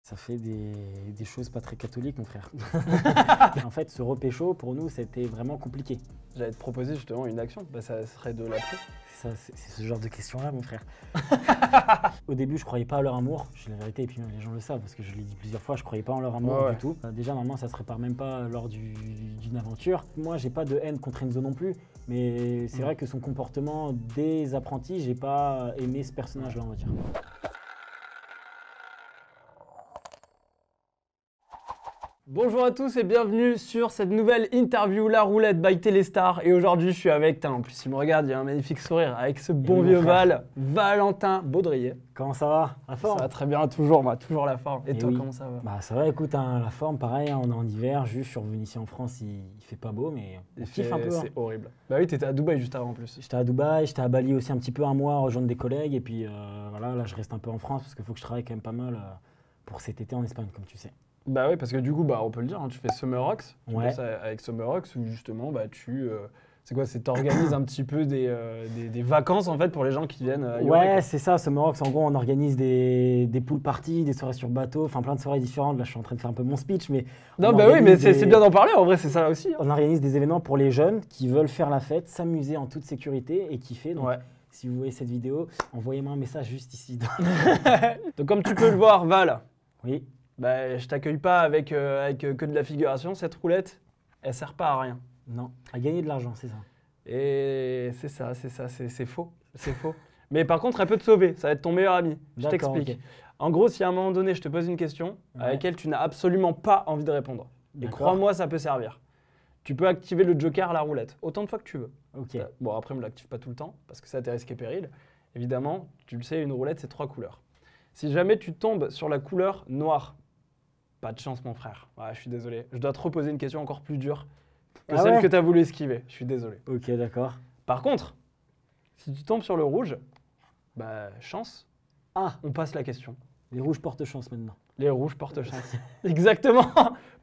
Ça fait des choses pas très catholiques, mon frère. En fait, ce repécho, pour nous, c'était vraiment compliqué. J'allais te proposer justement une action, bah, ça serait de l'appeler. C'est ce genre de questions-là, mon frère. Au début, je croyais pas à leur amour, je dis la vérité, et puis les gens le savent, parce que je l'ai dit plusieurs fois, je croyais pas en leur amour du tout. Déjà, normalement, ça se répare même pas lors d'une aventure. Moi, j'ai pas de haine contre Enzo non plus, mais c'est vrai que son comportement des apprentis, j'ai pas aimé ce personnage-là, on va dire. Bonjour à tous et bienvenue sur cette nouvelle interview La Roulette by Téléstar. Et aujourd'hui, je suis avec, en plus il me regarde, il a un magnifique sourire, avec ce bon vieux Valentin Baudrier. Comment ça va? La forme? Ça va très bien, toujours la forme. Et toi, comment ça va? Bah ça va, écoute, la forme, pareil, on est en hiver, juste je suis revenu ici en France, il fait pas beau, mais on kiffe un peu. C'est horrible. Bah oui, t'étais à Dubaï juste avant en plus. J'étais à Dubaï, j'étais à Bali aussi un petit peu un mois, rejoindre des collègues, et puis voilà, là je reste un peu en France, parce qu'il faut que je travaille quand même pas mal pour cet été en Espagne, comme tu sais. Bah oui, parce que du coup, bah, on peut le dire, hein, tu fais Summer Rocks, tu ouais. bosses avec Summer Rocks, où justement, bah, c'est quoi, c'est t'organises un petit peu des vacances en fait pour les gens qui viennent à York. Ouais, c'est ça, Summer Rocks, en gros, on organise des pool parties, des soirées sur bateau, enfin plein de soirées différentes. Là, je suis en train de faire un peu mon speech, mais... Non, bah oui, mais c'est bien d'en parler, en vrai, c'est ça aussi. Hein. On organise des événements pour les jeunes qui veulent faire la fête, s'amuser en toute sécurité et kiffer. Donc, si vous voyez cette vidéo, envoyez-moi un message juste ici. Donc, comme tu peux le voir, Val, oui. Bah, je t'accueille pas avec que de la figuration. Cette roulette, elle sert pas à rien. Non, à gagner de l'argent, c'est ça. Et c'est faux. C'est faux. Mais par contre, elle peut te sauver. Ça va être ton meilleur ami. Je t'explique. Okay. En gros, si à un moment donné, je te pose une question à laquelle tu n'as absolument pas envie de répondre, et crois-moi, ça peut servir. Tu peux activer le joker à la roulette, autant de fois que tu veux. Okay. Bon, après, ne me l'active pas tout le temps, parce que ça a tes risques et périls. Évidemment, tu le sais, une roulette, c'est 3 couleurs. Si jamais tu tombes sur la couleur noire, pas de chance, mon frère. Ouais, je suis désolé. Je dois te reposer une question encore plus dure que celle que tu as voulu esquiver. Je suis désolé. Ok, d'accord. Par contre, si tu tombes sur le rouge, bah, chance. On passe la question. Les rouges portent chance maintenant. Les rouges portent chance. Exactement.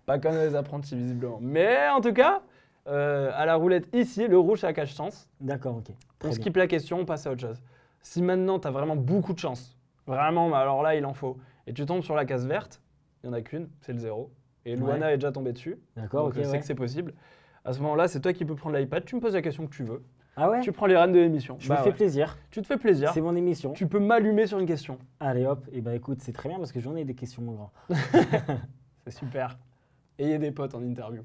Pas comme les apprentis, visiblement. Mais en tout cas, à la roulette ici, le rouge, ça cache chance. D'accord, ok. On skip la question, on passe à autre chose. Si maintenant, tu as vraiment beaucoup de chance, vraiment, alors là, il en faut, et tu tombes sur la case verte, il n'y en a qu'une, c'est le 0. Et Luana est déjà tombée dessus. D'accord, ok. Je sais que c'est possible. À ce moment-là, c'est toi qui peux prendre l'iPad. Tu me poses la question que tu veux. Ah ouais? Tu prends les rênes de l'émission. Je me fais plaisir. Tu te fais plaisir. C'est mon émission. Tu peux m'allumer sur une question. Allez hop. Et bah écoute, c'est très bien parce que j'en ai des questions, mon grand. C'est super. Ayez des potes en interview.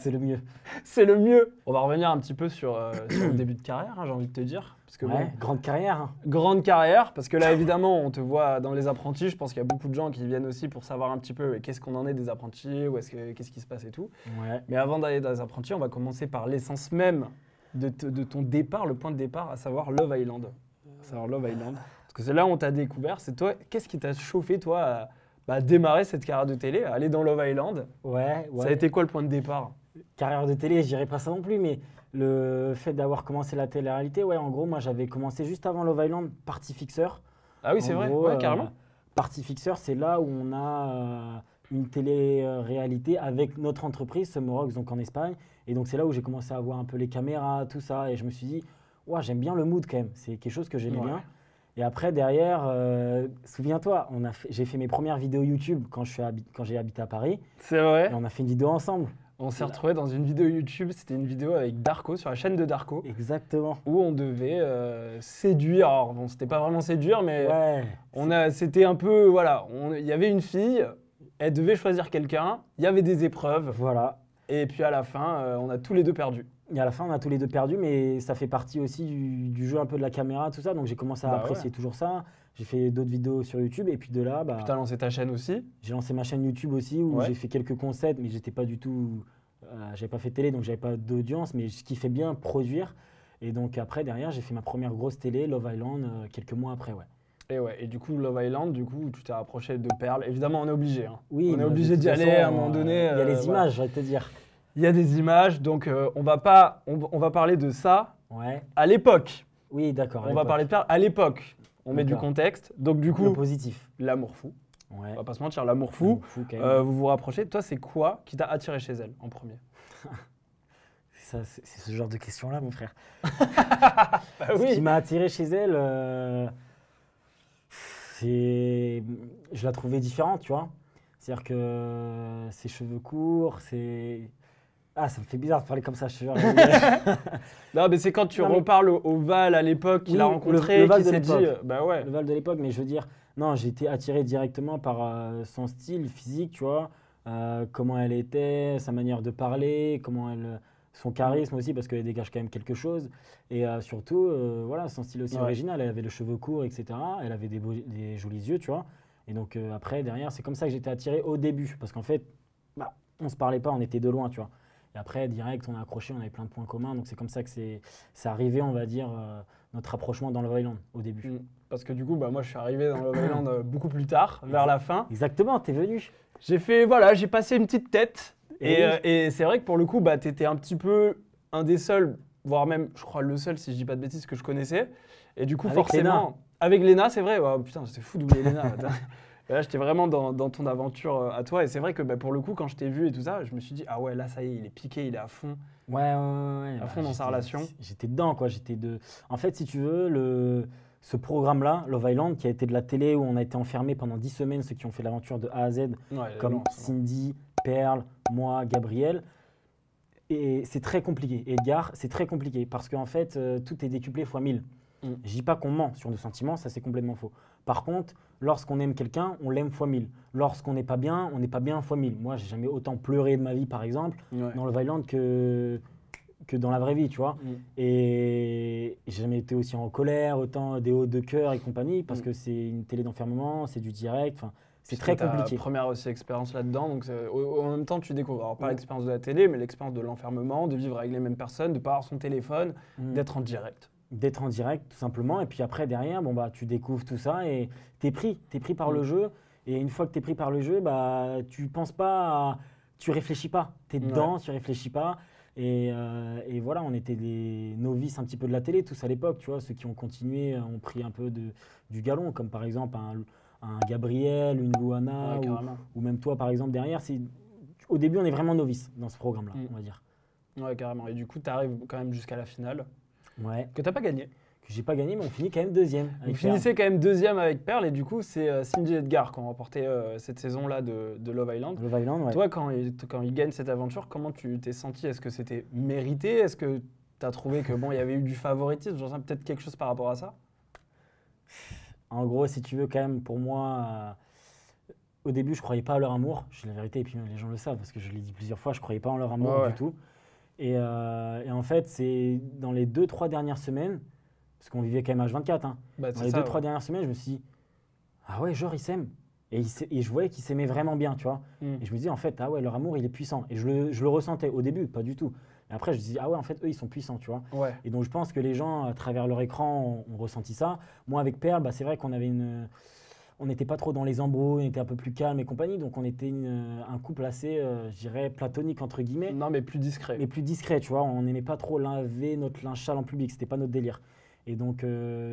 C'est le mieux. C'est le mieux. On va revenir un petit peu sur le début de carrière, hein, j'ai envie de te dire. Parce que grande carrière. Hein. Grande carrière, parce que là, évidemment, on te voit dans les apprentis. Je pense qu'il y a beaucoup de gens qui viennent aussi pour savoir un petit peu qu'est-ce qu'on en est des apprentis, qu'est-ce qui se passe et tout. Ouais. Mais avant d'aller dans les apprentis, on va commencer par l'essence même de ton départ, le point de départ, à savoir Love Island. Parce que c'est là où on t'a découvert. C'est toi, qu'est-ce qui t'a chauffé, toi, à démarrer cette carrière de télé, à aller dans Love Island? Ouais. Ça a été quoi le point de départ? Carrière de télé, je dirais pas ça non plus, mais le fait d'avoir commencé la télé-réalité, en gros, moi j'avais commencé juste avant Love Island, Party Fixer. Ah oui, c'est vrai, carrément. Party Fixer, c'est là où on a une télé-réalité avec notre entreprise, Summer Rocks, donc en Espagne. Et donc c'est là où j'ai commencé à voir un peu les caméras, tout ça, et je me suis dit, j'aime bien le mood quand même, c'est quelque chose que j'aimais bien. Et après, derrière, souviens-toi, j'ai fait mes premières vidéos YouTube quand j'ai habité à Paris. C'est vrai. Et on a fait une vidéo ensemble. On s'est retrouvés dans une vidéo YouTube, c'était une vidéo avec Darko, sur la chaîne de Darko. Exactement. Où on devait séduire, alors bon, c'était pas vraiment séduire, mais c'était un peu, voilà, il y avait une fille, elle devait choisir quelqu'un, il y avait des épreuves. Voilà. Et puis à la fin, on a tous les deux perdu. Et à la fin, on a tous les deux perdu, mais ça fait partie aussi du jeu un peu de la caméra, tout ça. Donc j'ai commencé à apprécier toujours ça. J'ai fait d'autres vidéos sur YouTube et puis de là… Tu as lancé ta chaîne aussi? J'ai lancé ma chaîne YouTube aussi où j'ai fait quelques concepts, mais j'étais pas du tout… j'avais pas fait télé, donc j'avais pas d'audience, mais je kiffais bien produire. Et donc après, derrière, j'ai fait ma première grosse télé, Love Island, quelques mois après, Et du coup, Love Island, tu t'es rapproché de Perle. Évidemment, on est obligé. Hein. Oui, on est obligé d'y aller à un moment donné. Il y a les images, je vais te dire. Il y a des images, donc on va parler de ça à l'époque. Oui, d'accord. On va parler de Perle à l'époque. On met du contexte. Donc du coup, le positif. L'amour fou. On va pas se mentir, l'amour fou. Vous vous rapprochez. Toi, c'est quoi qui t'a attiré chez elle en premier? C'est ce genre de questions-là, mon frère. Bah oui. Ce qui m'a attiré chez elle, Je la trouvais différente, tu vois. C'est-à-dire que ses cheveux courts, c'est... Ah, ça me fait bizarre de parler comme ça, je te jure. Non, mais c'est quand tu reparles au Val à l'époque qu'il a rencontré, le Val qui de s'est dit, l'époque. bah ouais. Le Val de l'époque, mais je veux dire, non, j'ai été attiré directement par son style physique, tu vois, comment elle était, sa manière de parler, son charisme aussi, parce qu'elle dégage quand même quelque chose. Et surtout, voilà, son style aussi original. Elle avait le cheveu court, etc. Elle avait des jolis yeux, tu vois. Et donc après, derrière, c'est comme ça que j'étais attiré au début, parce qu'en fait, bah, on se parlait pas, on était de loin, tu vois. Et après, direct, on a accroché, on avait plein de points communs. Donc c'est comme ça que c'est arrivé, on va dire, notre rapprochement dans Love Island au début. Parce que du coup, bah, moi, je suis arrivé dans Love Island beaucoup plus tard, vers la fin. Exactement, t'es venu. J'ai passé une petite tête. Et c'est vrai que pour le coup, bah, t'étais un petit peu un des seuls, voire même, je crois, le seul, si je dis pas de bêtises, que je connaissais. Et du coup, avec forcément, Léna. Avec Léna, c'est vrai. Oh, putain, c'était fou d'oublier Léna. Et là, j'étais vraiment dans ton aventure à toi. Et c'est vrai que bah, pour le coup, quand je t'ai vu et tout ça, je me suis dit, ah ouais, là, ça y est, il est piqué, il est à fond. Ouais. À fond dans sa relation. J'étais dedans, quoi. En fait, si tu veux, ce programme-là, Love Island, qui a été de la télé où on a été enfermés pendant 10 semaines, ceux qui ont fait l'aventure de A à Z, comme Cindy, Perle, moi, Gabriel. Et c'est très compliqué. Edgar, c'est très compliqué parce qu'en fait, tout est décuplé fois 1000. Je dis pas qu'on ment sur nos sentiments, ça c'est complètement faux. Par contre, lorsqu'on aime quelqu'un, on l'aime fois 1000. Lorsqu'on n'est pas bien, on n'est pas bien fois 1000. Moi, j'ai jamais autant pleuré de ma vie, par exemple, dans Love Island que dans la vraie vie, tu vois. Et j'ai jamais été aussi en colère, autant des hauts de cœur et compagnie, parce que c'est une télé d'enfermement, c'est du direct, c'est très compliqué. Première aussi expérience là-dedans, donc en même temps tu découvres, alors pas l'expérience de la télé, mais l'expérience de l'enfermement, de vivre avec les mêmes personnes, de ne pas avoir son téléphone, d'être en direct. D'être en direct, tout simplement. Et puis après, derrière, bon, bah, tu découvres tout ça et t'es pris par le jeu. Et une fois que t'es pris par le jeu, bah, tu penses pas, tu réfléchis pas. T'es dedans, tu réfléchis pas. Et voilà, on était des novices un petit peu de la télé, tous à l'époque, tu vois. Ceux qui ont continué ont pris un peu du galon, comme par exemple un Gabriel, une Louana, ou même toi, par exemple, derrière. Au début, on est vraiment novices dans ce programme-là, on va dire. Ouais, carrément. Et du coup, tu arrives quand même jusqu'à la finale. Ouais. Que t'as pas gagné. Que j'ai pas gagné, mais on finit quand même deuxième. Vous finissez quand même deuxième avec Perle, et du coup, c'est Cindy et Edgar qui ont remporté cette saison-là de Love Island. Love Island, ouais. Toi, quand ils gagnent cette aventure, comment tu t'es senti? Est-ce que c'était mérité? Est-ce que tu as trouvé que bon, il y avait eu du favoritisme? J'en sais peut-être quelque chose par rapport à ça? En gros, si tu veux, quand même, pour moi, au début, je croyais pas à leur amour. Je dis la vérité, et puis les gens le savent, parce que je l'ai dit plusieurs fois, je croyais pas en leur amour du tout. Et en fait, c'est dans les 2-3 dernières semaines, parce qu'on vivait quand même H24, hein, dans les 2-3 dernières semaines, je me suis dit, ah ouais, genre, ils s'aiment. Et je voyais qu'ils s'aimaient vraiment bien, tu vois. Et je me dis, en fait, ah ouais, leur amour, il est puissant. Et je le ressentais au début, pas du tout. Et après, je me dis, ah ouais, en fait, eux, ils sont puissants, tu vois. Ouais. Et donc, je pense que les gens, à travers leur écran, ont ressenti ça. Moi, avec Perle, bah, c'est vrai qu'on avait on n'était pas trop dans les embrouilles, on était un peu plus calme et compagnie. Donc, on était un couple assez, je dirais, platonique, entre guillemets. Non, mais plus discret. Mais plus discret, tu vois. On n'aimait pas trop laver notre linge sale en public. C'était pas notre délire. Et donc,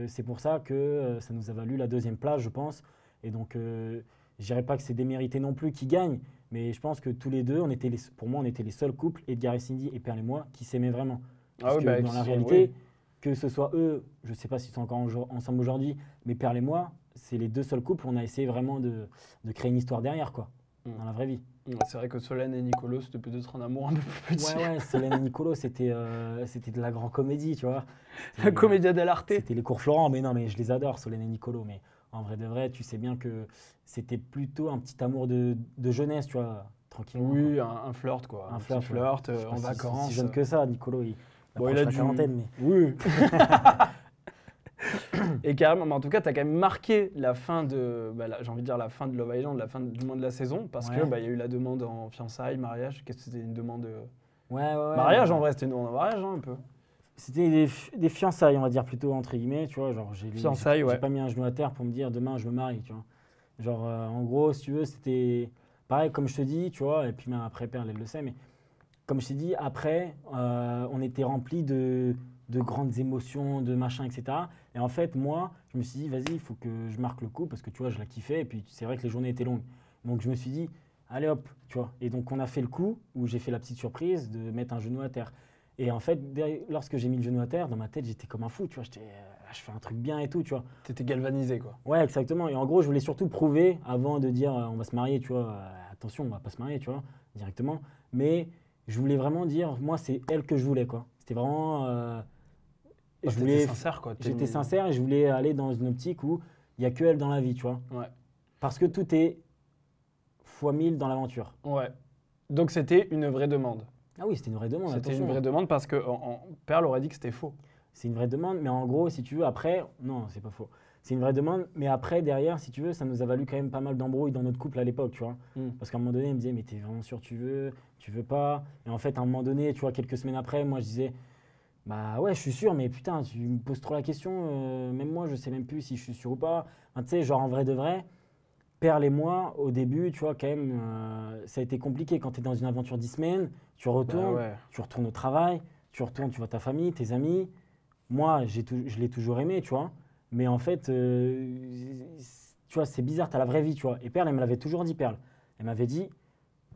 c'est pour ça que ça nous a valu la deuxième place, je pense. Et donc, je dirais pas que c'est démérité non plus qui gagnent. Mais je pense que tous les deux, pour moi, on était les seuls couples, Edgar et Cindy et Perle et moi, qui s'aimaient vraiment. Parce que dans la réalité, que ce soit eux, je ne sais pas s'ils sont encore ensemble aujourd'hui, mais Perle et moi, c'est les deux seuls couples où on a essayé vraiment de créer une histoire derrière, quoi, dans la vraie vie. C'est vrai que Solène et Nicolo, c'était peut-être un amour un peu plus petit. Ouais, Solène et Nicolo, c'était de la grande comédie, tu vois. La commedia dell'arte. C'était les cours Florent, mais non, mais je les adore, Solène et Nicolo, mais en vrai de vrai, tu sais bien que c'était plutôt un petit amour de jeunesse, tu vois, tranquillement. Oui, un flirt, quoi. Un flirt en vacances. Si jeune que ça, Nicolo, il a la quarantaine. Mais... Oui. Et carrément, mais en tout cas, tu as quand même marqué la fin de, j'ai envie de dire la fin de Love Island, la fin du moins de la saison, parce que y a eu la demande en fiançailles, mariage. Qu'est-ce que c'était une demande mariage en vrai, c'était une demande en mariage, hein, un peu. C'était des fiançailles, on va dire plutôt entre guillemets, tu vois, genre j'ai pas mis un genou à terre pour me dire demain je me marie, tu vois. Genre en gros, si tu veux, c'était pareil comme je te dis, tu vois, et puis même après Perle, elle le sait, mais comme je t'ai dit, après, on était remplis de grandes émotions, de machin, etc. Et en fait, moi, je me suis dit, vas-y, il faut que je marque le coup parce que tu vois, je la kiffais et puis c'est vrai que les journées étaient longues. Donc je me suis dit, allez hop, tu vois. Et donc on a fait le coup où j'ai fait la petite surprise de mettre un genou à terre. Et en fait, lorsque j'ai mis le genou à terre, dans ma tête, j'étais comme un fou, tu vois. je fais un truc bien et tout, tu vois. T'étais galvanisé, quoi. Ouais, exactement. Et en gros, je voulais surtout prouver avant de dire on va se marier, tu vois. Attention, on va pas se marier, tu vois, directement. Mais je voulais vraiment dire, moi, c'est elle que je voulais, quoi. C'était vraiment. Je voulais. Sincère, quoi. J'étais sincère et je voulais aller dans une optique où il n'y a que elle dans la vie, tu vois. Ouais. Parce que tout est fois 1000 dans l'aventure. Ouais. Donc c'était une vraie demande. Ah oui, c'était une vraie demande. C'était une vraie demande parce que Perle aurait dit que c'était faux. C'est une vraie demande, mais en gros, si tu veux, après, non, c'est pas faux. C'est une vraie demande, mais après, derrière, si tu veux, ça nous a valu quand même pas mal d'embrouilles dans notre couple à l'époque, tu vois. Parce qu'à un moment donné, il me disait, mais t'es vraiment sûr tu veux pas. Et en fait, à un moment donné, tu vois, quelques semaines après, moi, je disais, bah ouais, je suis sûr, mais putain, tu me poses trop la question. Même moi, je sais même plus si je suis sûr ou pas. Enfin, tu sais, genre en vrai de vrai, Perle et moi, au début, tu vois, quand même, ça a été compliqué. Quand tu es dans une aventure 10 semaines, tu retournes, tu retournes au travail, tu retournes, tu vois ta famille, tes amis. Moi, je l'ai toujours aimé, tu vois. Mais en fait, tu vois, c'est bizarre, tu as la vraie vie, tu vois. Et Perle, elle me l'avait toujours dit, Perle. Elle m'avait dit,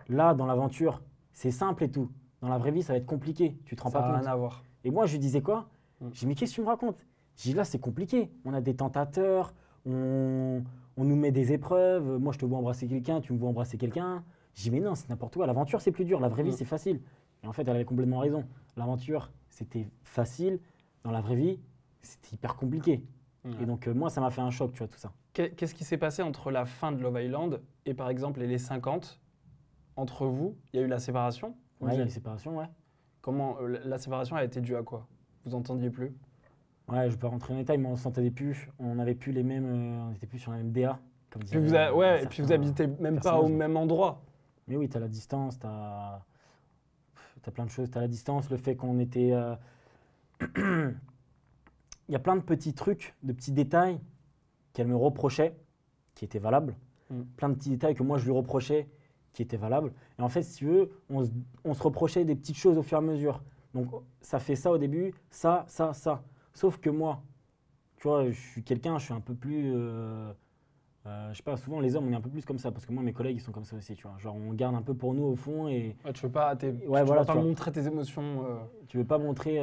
là, dans l'aventure, c'est simple et tout. Dans la vraie vie, ça va être compliqué. Tu te rends pas compte. Ça n'a rien à voir. Et moi, je lui disais quoi? Je dis, mais qu'est-ce que tu me racontes? Je dis, là, c'est compliqué. On a des tentateurs, on nous met des épreuves. Moi, je te vois embrasser quelqu'un, tu me vois embrasser quelqu'un. Je dis, mais non, c'est n'importe quoi. L'aventure, c'est plus dur. La vraie vie, c'est facile. Et en fait, elle avait complètement raison. L'aventure, c'était facile. Dans la vraie vie, c'était hyper compliqué. Et donc, moi, ça m'a fait un choc, tu vois, tout ça. Qu'est-ce qui s'est passé entre la fin de Love Island et, par exemple, les 50? Entre vous, il y a eu la séparation? Ouais, il y a eu la séparation, ouais. Comment la séparation a été due à quoi? Vous entendiez plus? Ouais, je peux rentrer en détail, mais on s'entendait plus. On n'avait plus les mêmes. On n'était plus sur la même DA. Comme puis et puis vous habitez même pas au même endroit. Mais oui, tu as la distance, tu as plein de choses. Tu as la distance, le fait qu'on était. Il y a plein de petits trucs, de petits détails qu'elle me reprochait, qui étaient valables. Plein de petits détails que moi je lui reprochais, qui étaient valables. Et en fait, si tu veux, on se reprochait des petites choses au fur et à mesure. Donc, ça fait ça au début, ça. Sauf que moi, tu vois, je suis un peu plus. Je sais pas, souvent les hommes, on est un peu plus comme ça. Parce que moi, mes collègues, ils sont comme ça aussi, tu vois. Genre, on garde un peu pour nous au fond. Et ouais, tu veux pas, montrer tes émotions. Tu veux pas montrer,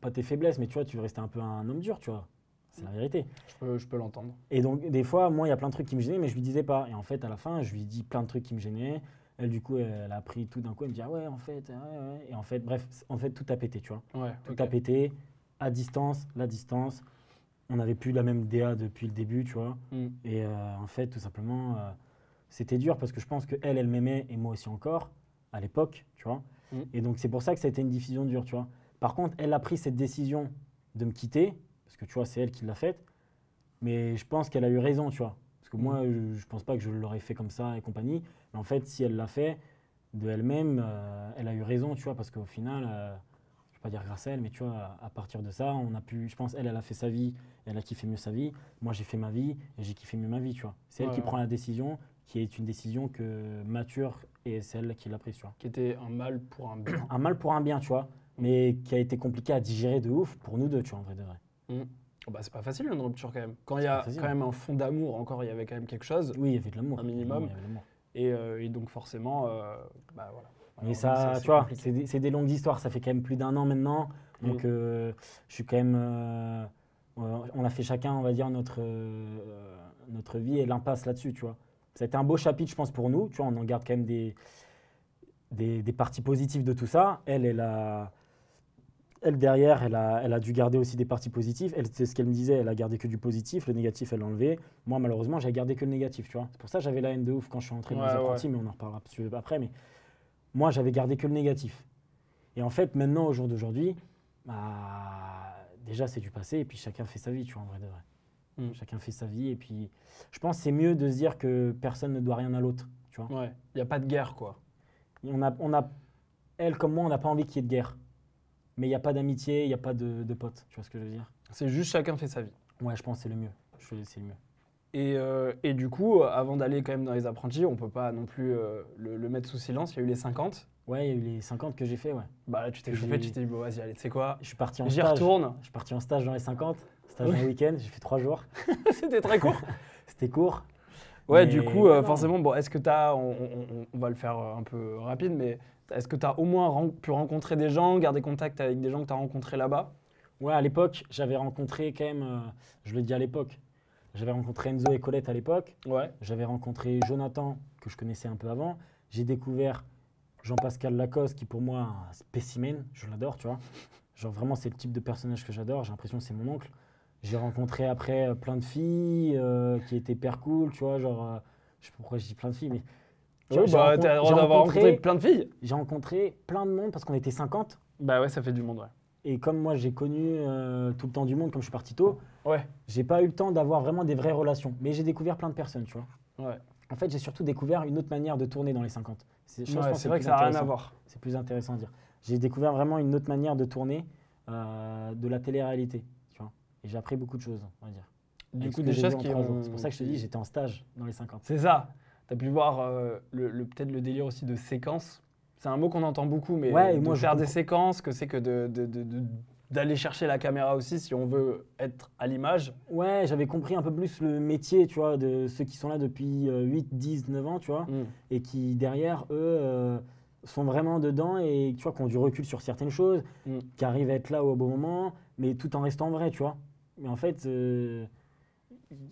pas tes faiblesses, mais tu vois, tu veux rester un peu un homme dur, tu vois. C'est la vérité. Je peux l'entendre. Et donc, des fois, moi, il y a plein de trucs qui me gênaient, mais je lui disais pas. Et en fait, à la fin, je lui dis plein de trucs qui me gênaient. Elle, du coup, elle a appris tout d'un coup. Elle me dit, ah ouais, en fait, ouais. Et en fait, bref, tout a pété, tu vois. Ouais, tout a pété. À distance, la distance. On n'avait plus la même DA depuis le début, tu vois. Et en fait, tout simplement, c'était dur parce que je pense qu'elle m'aimait et moi aussi encore, à l'époque, tu vois. Et donc, c'est pour ça que ça a été une décision dure, tu vois. Par contre, elle a pris cette décision de me quitter, parce que tu vois, c'est elle qui l'a faite. Mais je pense qu'elle a eu raison, tu vois. Parce que moi, je pense pas que je l'aurais fait comme ça et compagnie. Mais en fait, si elle l'a fait de elle-même, elle a eu raison, tu vois, parce qu'au final, je vais pas dire grâce à elle, mais tu vois, à partir de ça, on a pu, je pense, elle a fait sa vie, elle a kiffé mieux sa vie. Moi, j'ai fait ma vie et j'ai kiffé mieux ma vie, tu vois. C'est elle qui prend la décision, qui est une décision que mature et c'est elle qui l'a prise, tu vois. Qui était un mal pour un bien. Un mal pour un bien, tu vois, mais qui a été compliqué à digérer de ouf pour nous deux, tu vois, en vrai de vrai. Oh bah, c'est pas facile une rupture quand même. Quand il y a quand même un fond d'amour, encore il y avait quand même quelque chose. Oui, il y avait de l'amour. Un minimum. Et donc forcément, bah voilà. Mais ça, tu vois, c'est des longues histoires. Ça fait quand même plus d'1 an maintenant. Donc je suis quand même. On a fait chacun, on va dire, notre vie et l'impasse là-dessus, tu vois. Ça a été un beau chapitre, je pense, pour nous. Tu vois, on en garde quand même des parties positives de tout ça. Elle, derrière, elle a dû garder aussi des parties positives. Elle, c'est ce qu'elle me disait, elle a gardé que du positif. Le négatif, elle l'a enlevé. Moi, malheureusement, j'ai gardé que le négatif, tu vois. C'est pour ça que j'avais la haine de ouf quand je suis entré dans les apprentis, mais on en reparlera après. Mais moi, j'avais gardé que le négatif. Et en fait, maintenant, au jour d'aujourd'hui, déjà, c'est du passé. Et puis, chacun fait sa vie, tu vois, en vrai de vrai. Chacun fait sa vie. Et puis, je pense que c'est mieux de se dire que personne ne doit rien à l'autre, tu vois. Ouais, il n'y a pas de guerre, quoi. Elle, comme moi, on n'a pas envie qu'il y ait de guerre. Mais il n'y a pas d'amitié, il n'y a pas de potes, tu vois ce que je veux dire? C'est juste chacun fait sa vie. Ouais, je pense que c'est le mieux. C'est le mieux. Et du coup, avant d'aller quand même dans les apprentis, on ne peut pas non plus le mettre sous silence. Il y a eu les 50. Ouais, il y a eu les 50 que j'ai fait, ouais. Bah là, tu t'es chauffé, tu t'es dit, bon, vas-y, allez, tu sais quoi? Je suis parti en stage. J'y retourne. Je suis parti en stage dans les 50, stage en week-end, j'ai fait 3 jours. C'était très court. C'était court. Ouais, mais du coup, forcément, bon, est-ce que tu as, on va le faire un peu rapide, mais est-ce que tu as au moins pu rencontrer des gens, garder contact avec des gens que tu as rencontrés là-bas? Ouais, à l'époque, j'avais rencontré quand même, je le dis à l'époque, j'avais rencontré Enzo et Colette à l'époque. Ouais. J'avais rencontré Jonathan, que je connaissais un peu avant. J'ai découvert Jean-Pascal Lacoste, qui pour moi, un spécimen, je l'adore, tu vois. Genre vraiment, c'est le type de personnage que j'adore. J'ai l'impression que c'est mon oncle. J'ai rencontré après plein de filles qui étaient hyper cool, tu vois. Genre, je sais pas pourquoi je dis plein de filles, mais. Tu vois, t'as le droit d'avoir rencontré plein de filles. J'ai rencontré plein de monde parce qu'on était 50. Bah ouais, ça fait du monde, ouais. Et comme moi, j'ai connu tout le temps du monde, comme je suis parti tôt, Ouais. j'ai pas eu le temps d'avoir vraiment des vraies relations. Mais j'ai découvert plein de personnes, tu vois. Ouais. En fait, j'ai surtout découvert une autre manière de tourner dans les 50. C'est vrai que ça n'a rien à voir. C'est plus intéressant à dire. J'ai découvert vraiment une autre manière de tourner de la télé-réalité, tu vois. Et j'ai appris beaucoup de choses, on va dire. Du coup, des choses qui ont... C'est pour ça que je te dis, j'étais en stage dans les 50. C'est ça. Tu as pu voir peut-être le délire aussi de séquence. C'est un mot qu'on entend beaucoup, mais ouais, de moi, faire des séquences, que c'est que d'aller chercher la caméra aussi si on veut être à l'image. Ouais, j'avais compris un peu plus le métier, tu vois, de ceux qui sont là depuis 8, 10, 9 ans, tu vois, et qui derrière, eux, sont vraiment dedans et tu vois, qui ont du recul sur certaines choses, qui arrivent à être là au bon moment, mais tout en restant vrai, tu vois. Mais en fait,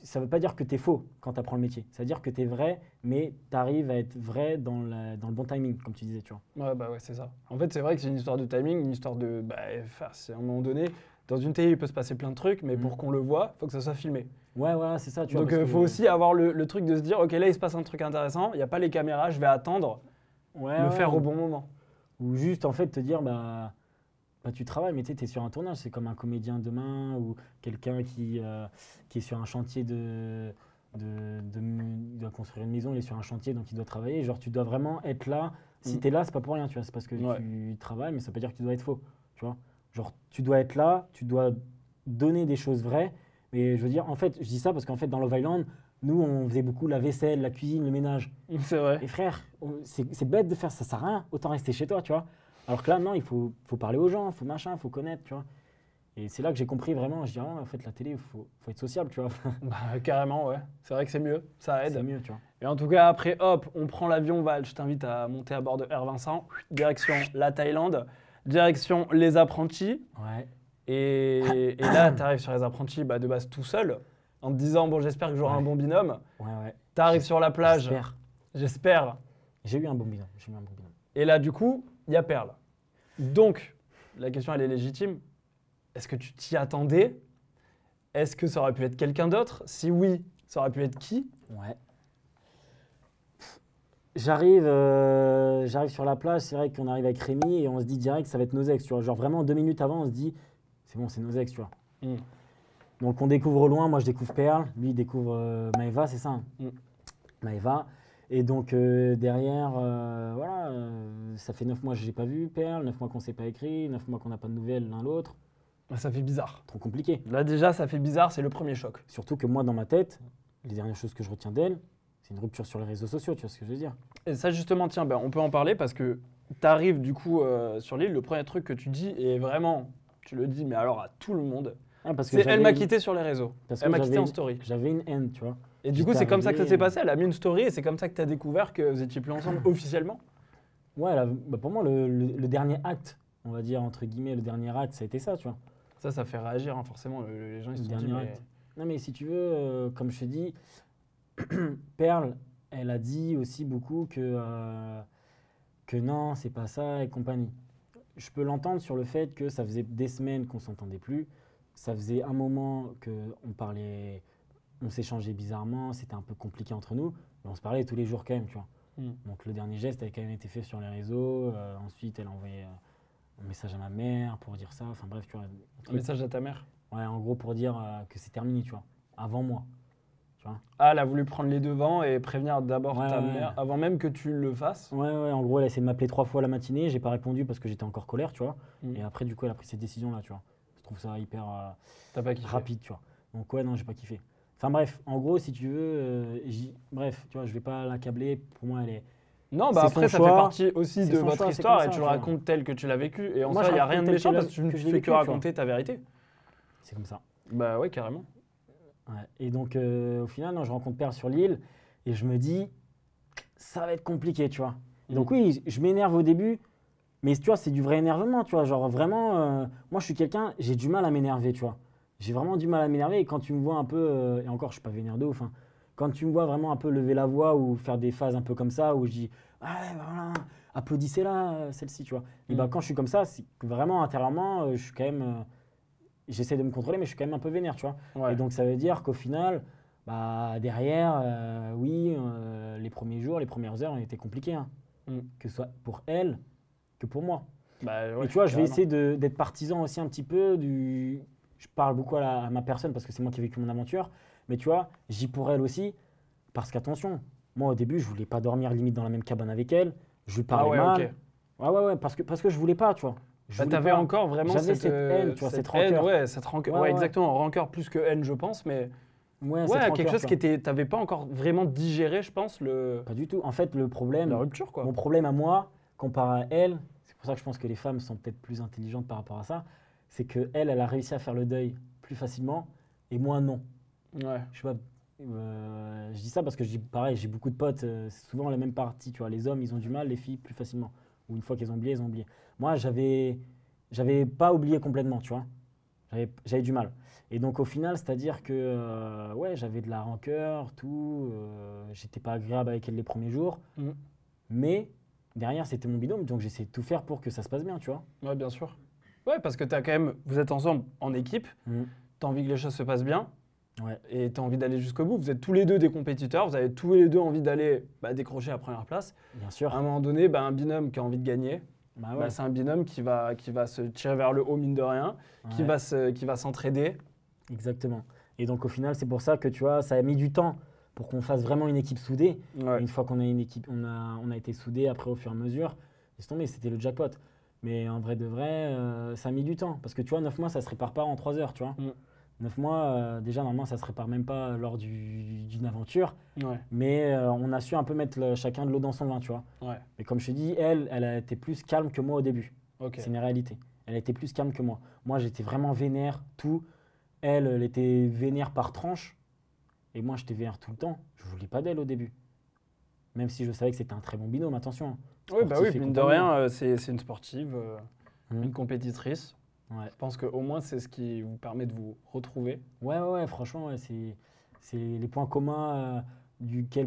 ça ne veut pas dire que tu es faux quand tu apprends le métier. Ça veut dire que tu es vrai, mais tu arrives à être vrai dans le bon timing, comme tu disais, tu vois. Ouais, bah ouais, c'est ça. En fait, c'est vrai que c'est une histoire de timing, une histoire de... c'est à un moment donné, dans une télé, il peut se passer plein de trucs, mais pour qu'on le voie, il faut que ça soit filmé. Ouais, voilà, c'est ça. Tu vois, donc, il faut aussi avoir le truc de se dire, OK, là, il se passe un truc intéressant, il n'y a pas les caméras, je vais attendre, le faire au bon moment. Ou juste, en fait, te dire, bah tu travailles, mais tu es sur un tournage. C'est comme un comédien demain ou quelqu'un qui est sur un chantier de construire une maison, il est sur un chantier, donc il doit travailler. Genre, tu dois vraiment être là. Si tu es là, c'est pas pour rien, tu vois. C'est parce que tu travailles, mais ça veut pas dire que tu dois être faux, tu vois. Genre, tu dois être là, tu dois donner des choses vraies. Mais je veux dire, en fait, je dis ça parce qu'en fait, dans Love Island, nous, on faisait beaucoup la vaisselle, la cuisine, le ménage. C'est vrai. Et frère, c'est bête de faire ça, ça sert à rien. Autant rester chez toi, tu vois. Alors que là, non, il faut parler aux gens, il faut machin, il faut connaître, tu vois. Et c'est là que j'ai compris vraiment, je dis, en fait, la télé, il faut être sociable, tu vois. Bah, carrément, ouais. C'est vrai que c'est mieux, ça aide. C'est mieux, tu vois. Et en tout cas, après, hop, on prend l'avion Val. Je t'invite à monter à bord de Air Vincent, direction la Thaïlande, direction les apprentis. Ouais. Et là, tu arrives sur les apprentis de base tout seul, en te disant, bon, j'espère que j'aurai un bon binôme. Ouais. Tu arrives sur la plage. J'espère. J'ai eu un bon binôme. Et là, du coup, il y a Perle. Donc, la question, elle est légitime. Est-ce que tu t'y attendais? Est-ce que ça aurait pu être quelqu'un d'autre? Si oui, ça aurait pu être qui? Ouais. J'arrive sur la plage, c'est vrai qu'on arrive avec Rémi et on se dit direct que ça va être nos ex, tu vois. Genre vraiment 2 minutes avant, on se dit, c'est bon, c'est nos ex, tu vois. Donc on découvre au loin, moi je découvre Perle, lui il découvre Maëva, c'est ça Maëva. Et donc derrière, voilà, ça fait 9 mois que je n'ai pas vu Perle, 9 mois qu'on ne s'est pas écrit, 9 mois qu'on n'a pas de nouvelles l'un l'autre. Ça fait bizarre. Trop compliqué. Là déjà, ça fait bizarre, c'est le premier choc. Surtout que moi, dans ma tête, les dernières choses que je retiens d'elle, c'est une rupture sur les réseaux sociaux, tu vois ce que je veux dire. Et ça justement, tiens, on peut en parler parce que tu arrives du coup sur l'île, le premier truc que tu dis, et vraiment, tu le dis, mais alors à tout le monde, c'est elle m'a quitté sur les réseaux. Elle m'a quitté en story. J'avais une haine, tu vois. Et du coup, c'est comme ça que ça s'est passé. Elle a mis une story et c'est comme ça que tu as découvert que vous étiez plus ensemble officiellement. Ouais, pour moi, le dernier acte, on va dire, entre guillemets, le dernier acte, ça a été ça, tu vois. Ça fait réagir, hein, forcément. Les gens, ils se sont dit, mais... Non, mais si tu veux, comme je te dis, Perle, elle a dit aussi beaucoup que non, c'est pas ça et compagnie. Je peux l'entendre sur le fait que ça faisait des semaines qu'on s'entendait plus. Ça faisait un moment qu'on parlait, on s'échangeait bizarrement, c'était un peu compliqué entre nous, mais on se parlait tous les jours quand même, tu vois. Donc le dernier geste avait quand même été fait sur les réseaux. Ensuite, elle a envoyé un message à ma mère pour dire ça. Enfin bref, tu vois. Un message à ta mère? Ouais, en gros pour dire que c'est terminé, tu vois. Avant moi. Tu vois. Ah, elle a voulu prendre les devants et prévenir d'abord ta mère avant même que tu le fasses? Ouais, en gros, elle a essayé de m'appeler 3 fois la matinée. J'ai pas répondu parce que j'étais encore colère, tu vois. Et après, du coup, elle a pris cette décision-là, tu vois. Je trouve ça hyper rapide, tu vois. Donc ouais, non, j'ai pas kiffé. Enfin bref, en gros, si tu veux, bref, tu vois, je vais pas l'accabler. Pour moi, elle est... Non, bah après, ça fait partie aussi de votre histoire et tu le racontes tel que tu l'as vécu. Et en soi, il n'y a rien de méchant parce que tu ne fais que raconter ta vérité. C'est comme ça. Bah ouais, carrément. Ouais. Et donc, au final, non, je rencontre Perle sur l'île et je me dis, ça va être compliqué, tu vois. Et donc oui, je m'énerve au début Mais tu vois, c'est du vrai énervement, tu vois. Genre vraiment, moi je suis quelqu'un, j'ai du mal à m'énerver, tu vois. J'ai vraiment du mal à m'énerver et quand tu me vois un peu, et encore je suis pas vénère de ouf, hein, quand tu me vois vraiment un peu lever la voix ou faire des phases un peu comme ça, où je dis, ah ouais, bah voilà, applaudissez-la, celle-ci, tu vois. Et bah quand je suis comme ça, c'est que vraiment intérieurement, je suis quand même, j'essaie de me contrôler, mais je suis quand même un peu vénère, tu vois. Ouais. Et donc ça veut dire qu'au final, bah derrière, oui, les premiers jours, les premières heures ont été compliquées, hein. Que ce soit pour elle que pour moi. Bah Et ouais, tu vois, je vais carrément. essayer d'être partisan aussi un petit peu du. Je parle beaucoup à ma personne parce que c'est moi qui ai vécu mon aventure. Mais tu vois, j'y pour elle aussi parce qu'attention, moi au début, je voulais pas dormir limite dans la même cabane avec elle. Je lui Ah parlais ouais, ok. mal. Ouais, ouais, ouais, parce que je voulais pas, tu vois. Je Bah, voulais t'avais pas. encore vraiment J'avais cette haine, tu vois, cette haine, rancœur. ouais, cette rancœur. Ouais, Ouais, ouais, ouais. exactement, rancœur plus que haine, je pense, mais Ouais, cette ouais, quelque rancœur, chose tu qui vois. était, t'avais pas encore vraiment digéré, je pense, Pas du tout. En fait, le la problème, rupture, quoi. mon problème à moi, comparé à elle, c'est pour ça que je pense que les femmes sont peut-être plus intelligentes par rapport à ça, c'est que elle a réussi à faire le deuil plus facilement et moi non. Ouais. Je sais pas. Je dis ça parce que pareil, j'ai beaucoup de potes, c'est souvent la même partie, tu vois. Les hommes, ils ont du mal, les filles plus facilement. Ou une fois qu'elles ont oublié, elles ont oublié. Moi, j'avais pas oublié complètement, tu vois. J'avais du mal. Et donc au final, c'est-à-dire que ouais, j'avais de la rancœur, tout. J'étais pas agréable avec elle les premiers jours. Mm. Mais derrière, c'était mon binôme, donc j'essayais de tout faire pour que ça se passe bien, tu vois. Ouais, bien sûr. Ouais, parce que t'as quand même, vous êtes ensemble en équipe, Mm. t'as envie que les choses se passent bien, Ouais, et t'as envie d'aller jusqu'au bout. Vous êtes tous les deux des compétiteurs, vous avez tous les deux envie d'aller décrocher la première place. bien À sûr. un moment donné, un binôme qui a envie de gagner, Bah ouais. c'est un binôme qui va se tirer vers le haut, mine de rien, Ouais, qui va s'entraider. exactement. Et donc au final, c'est pour ça que tu vois, ça a mis du temps pour qu'on fasse vraiment une équipe soudée. Ouais. Et une fois qu'on a une équipe, on a été soudés après au fur et à mesure. Laisse tomber, c'était le jackpot. Mais en vrai de vrai, ça a mis du temps. Parce que tu vois, 9 mois, ça se répare pas en 3 heures, tu vois. Mm. 9 mois, déjà, normalement, ça se répare même pas lors d'une aventure. Ouais. Mais on a su un peu mettre chacun de l'eau dans son vin, tu vois. Ouais. Mais comme je te dis, elle a été plus calme que moi au début. Ok. C'est une réalité. Elle a été plus calme que moi. Moi, j'étais vraiment vénère, tout. Elle était vénère par tranche. Et moi, j'étais vénère tout le temps. Je voulais pas d'elle au début. Même si je savais que c'était un très bon binôme, attention. Oui, bah Sportif oui, et mine de compagnie. rien, c'est une sportive, Mm. une compétitrice. Ouais. Je pense qu'au moins, c'est ce qui vous permet de vous retrouver. Ouais, ouais, ouais, franchement, ouais, c'est les points communs